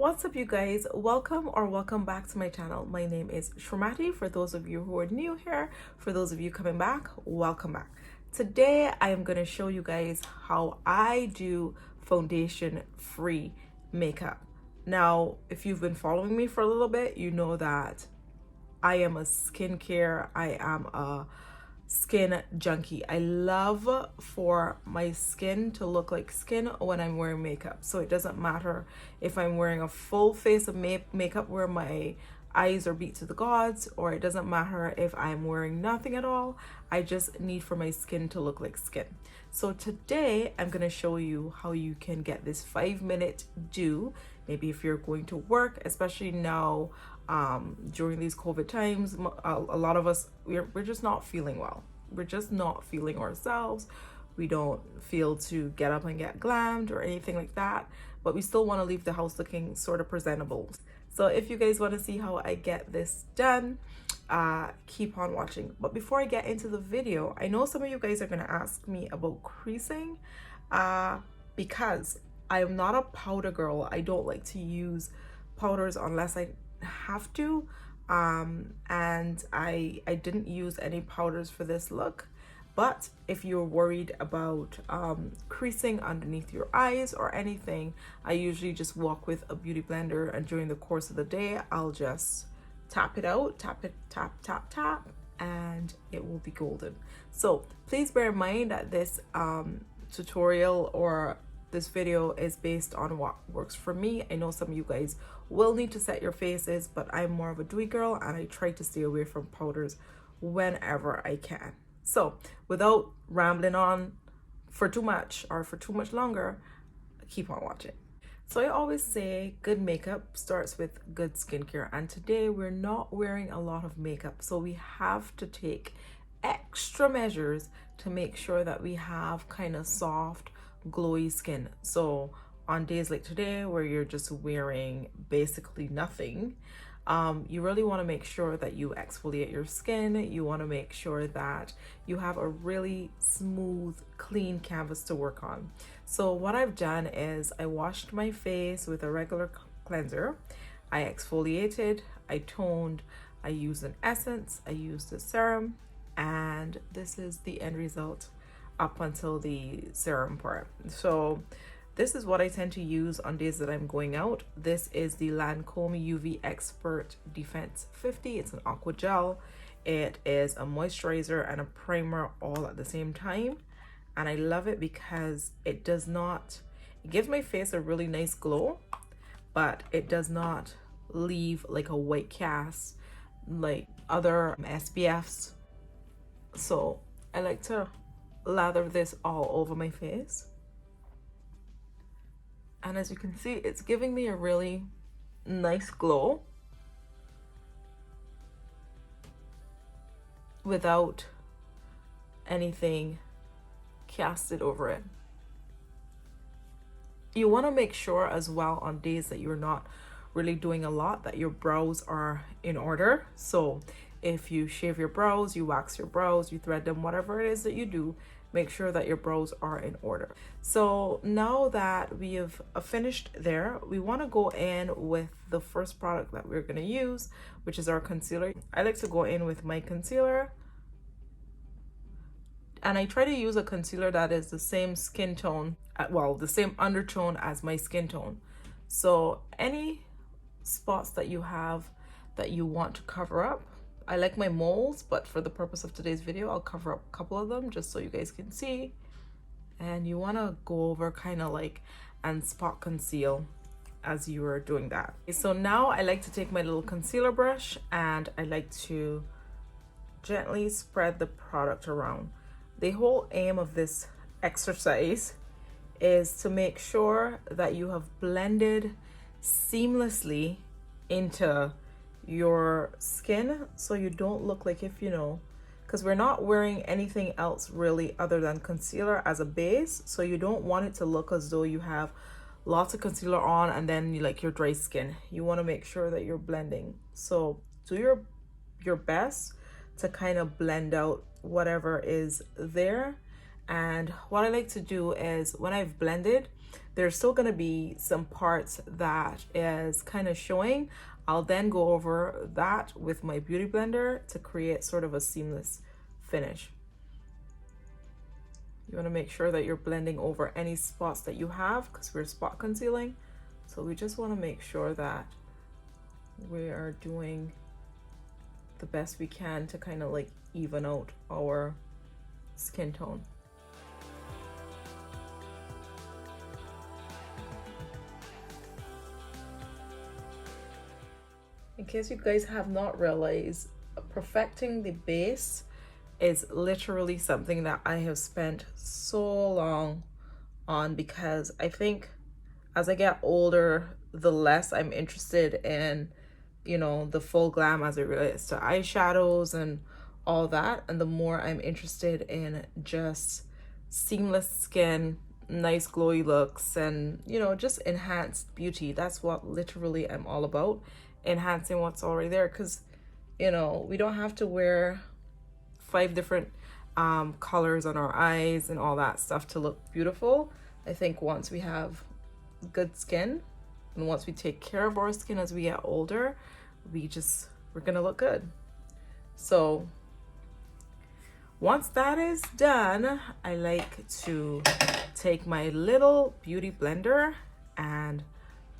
What's up, you guys? Welcome back to my channel. My name is Shramati. For those of you who are new here, for those of you coming back, welcome back. Today I am going to show you guys how I do foundation free makeup. Now, if you've been following me for a little bit, you know that I am a skincare, I am a skin junkie. I love for my skin to look like skin when I'm wearing makeup. So it doesn't matter if I'm wearing a full face of makeup where my eyes are beat to the gods, or it doesn't matter if I'm wearing nothing at all. I just need for my skin to look like skin. So today I'm going to show you how you can get this 5-minute do. Maybe if you're going to work, especially now during these COVID times, a lot of us, we're just not feeling well. We're just not feeling ourselves. We don't feel to get up and get glammed or anything like that, but we still want to leave the house looking sort of presentable. So if you guys want to see how I get this done, keep on watching. But before I get into the video, I know some of you guys are going to ask me about creasing because I am not a powder girl. I don't like to use powders unless I have to, and I didn't use any powders for this look. But if you're worried about creasing underneath your eyes or anything, I usually just walk with a beauty blender, and during the course of the day I'll just tap it out, tap, tap, and it will be golden. So please bear in mind that this tutorial or this video is based on what works for me. I know some of you guys will need to set your faces, but I'm more of a dewy girl and I try to stay away from powders whenever I can. So without rambling on for too much or for too much longer, keep on watching. So I always say good makeup starts with good skincare, and today we're not wearing a lot of makeup, so we have to take extra measures to make sure that we have kind of soft, glowy skin. So on days like today where you're just wearing basically nothing, you really want to make sure that you exfoliate your skin. You want to make sure that you have a really smooth, clean canvas to work on. So what I've done is I washed my face with a regular cleanser, I exfoliated, I toned, I used an essence, I used a serum, and this is the end result up until the serum part. So this is what I tend to use on days that I'm going out. This is the Lancome UV Expert Defense 50. It's an aqua gel. It is a moisturizer and a primer all at the same time. And I love it because it gives my face a really nice glow, but it does not leave like a white cast like other SPFs. So I like to lather this all over my face, and as you can see, it's giving me a really nice glow without anything casted over it. You want to make sure as well on days that you're not really doing a lot that your brows are in order. So if you shave your brows, you wax your brows, you thread them, whatever it is that you do, make sure that your brows are in order. So now that we have finished there, we want to go in with the first product that we're going to use, which is our concealer. I like to go in with my concealer, and I try to use a concealer that is the same skin tone, well, the same undertone as my skin tone. So any spots that you have that you want to cover up, I like my moles, but for the purpose of today's video, I'll cover up a couple of them just so you guys can see. And you want to go over kind of like and spot conceal as you are doing that. So now I like to take my little concealer brush and I like to gently spread the product around. The whole aim of this exercise is to make sure that you have blended seamlessly into your skin, so you don't look like, if you know, because we're not wearing anything else really other than concealer as a base, so you don't want it to look as though you have lots of concealer on and then you like your dry skin. You want to make sure that you're blending, so do your best to kind of blend out whatever is there. And what I like to do is when I've blended, there's still going to be some parts that is kind of showing. I'll then go over that with my beauty blender to create sort of a seamless finish. You want to make sure that you're blending over any spots that you have, because we're spot concealing. So we just want to make sure that we are doing the best we can to kind of like even out our skin tone. In case you guys have not realized, perfecting the base is literally something that I have spent so long on, because I think as I get older, the less I'm interested in, you know, the full glam as it relates to eyeshadows and all that, and the more I'm interested in just seamless skin, nice glowy looks, and, you know, just enhanced beauty. That's what literally I'm all about, enhancing what's already there, because, you know, we don't have to wear 5 different colors on our eyes and all that stuff to look beautiful. I think once we have good skin and once we take care of our skin as we get older, we're gonna look good. So once that is done, I like to take my little beauty blender and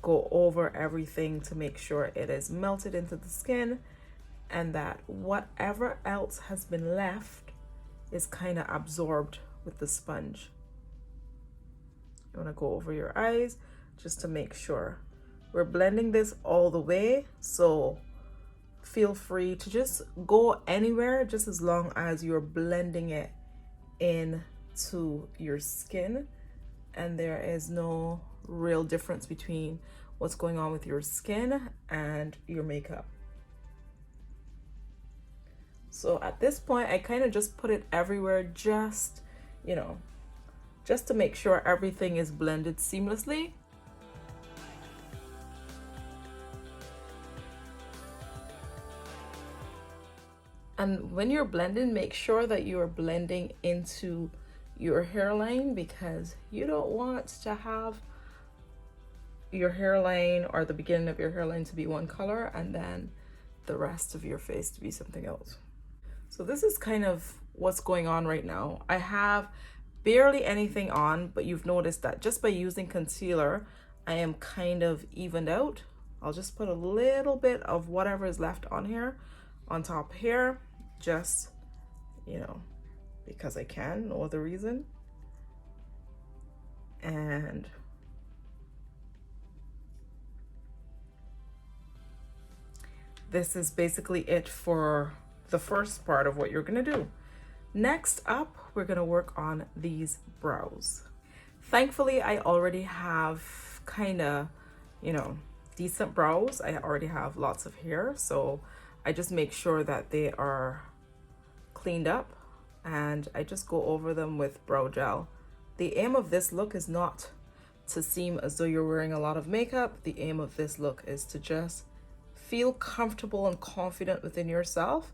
go over everything to make sure it is melted into the skin, and that whatever else has been left is kind of absorbed with the sponge. You want to go over your eyes just to make sure. We're blending this all the way, so feel free to just go anywhere, just as long as you're blending it into your skin and there is no real difference between what's going on with your skin and your makeup. So at this point, I kind of just put it everywhere, just, you know, just to make sure everything is blended seamlessly. And when you're blending, make sure that you are blending into your hairline, because you don't want to have your hairline or the beginning of your hairline to be one color and then the rest of your face to be something else. So this is kind of what's going on right now. I have barely anything on, but you've noticed that just by using concealer, I am kind of evened out. I'll just put a little bit of whatever is left on here, on top here, just, you know, because I can, no other reason. And this is basically it for the first part of what you're gonna do. Next up, we're gonna work on these brows. Thankfully, I already have kind of, you know, decent brows. I already have lots of hair, so I just make sure that they are cleaned up and I just go over them with brow gel. The aim of this look is not to seem as though you're wearing a lot of makeup. The aim of this look is to just feel comfortable and confident within yourself.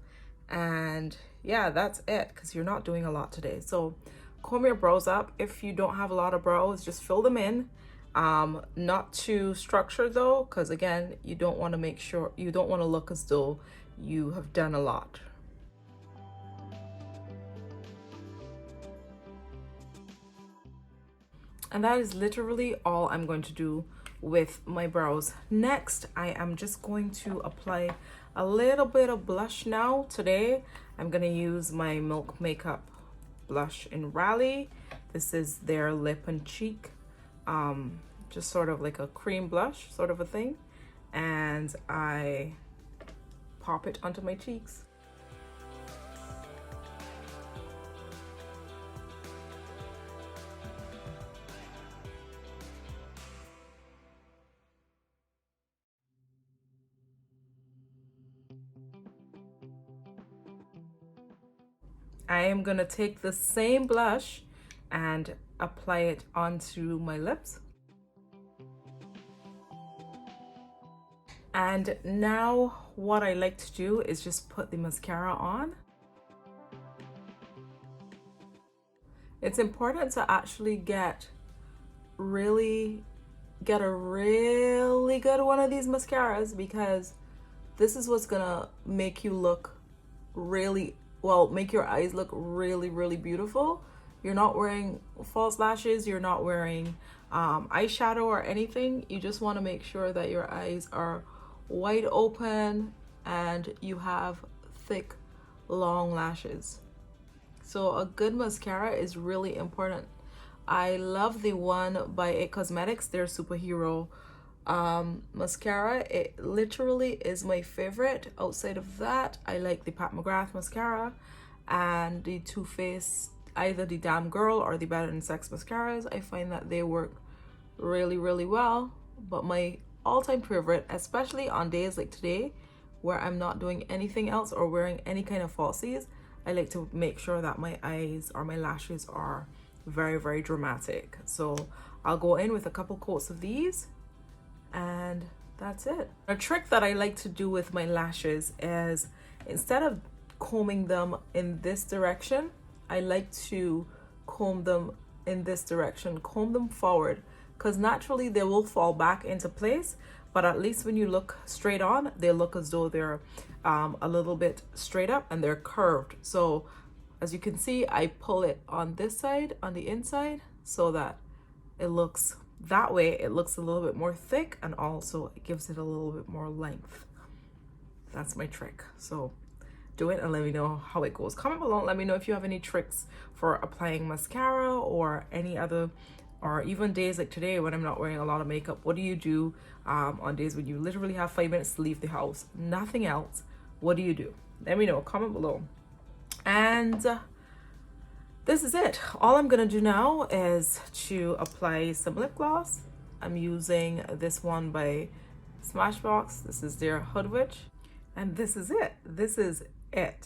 And yeah, that's it, because you're not doing a lot today. So comb your brows up. If you don't have a lot of brows, just fill them in. Not too structured though, because again, you don't want to look as though you have done a lot. And that is literally all I'm going to do with my brows. Next, I am just going to apply a little bit of blush now. Today, I'm gonna use my Milk Makeup blush in Rally. This is their lip and cheek, just sort of like a cream blush sort of a thing. And I pop it onto my cheeks. I am gonna take the same blush and apply it onto my lips. And now what I like to do is just put the mascara on. It's important to actually get really get a really good one of these mascaras, because this is what's gonna make you look really well, make your eyes look really, really beautiful. You're not wearing false lashes, you're not wearing eyeshadow or anything. You just want to make sure that your eyes are wide open and you have thick, long lashes. So a good mascara is really important. I love the one by It Cosmetics, their superhero mascara. It literally is my favorite. Outside of that, I like the Pat McGrath mascara and the Too Faced, either the Damn Girl or the Better Than Sex mascaras. I find that they work really, really well. But my all-time favorite, especially on days like today where I'm not doing anything else or wearing any kind of falsies, I like to make sure that my eyes or my lashes are very, very dramatic. So I'll go in with a couple coats of these, and that's it. A trick that I like to do with my lashes is, instead of combing them in this direction, I like to comb them in this direction, comb them forward, because naturally they will fall back into place, but at least when you look straight on, they look as though they're a little bit straight up and they're curved. So as you can see, I pull it on this side, on the inside, so that it looks that way. It looks a little bit more thick, and also it gives it a little bit more length. That's my trick. So do it and let me know how it goes. Comment below and let me know if you have any tricks for applying mascara or any other, or even days like today when I'm not wearing a lot of makeup. What do you do on days when you literally have 5 minutes to leave the house, nothing else? What do you do? Let me know, comment below. And this is it. All I'm gonna do now is to apply some lip gloss. I'm using this one by Smashbox. This is their Hoodwitch, and this is it. This is it.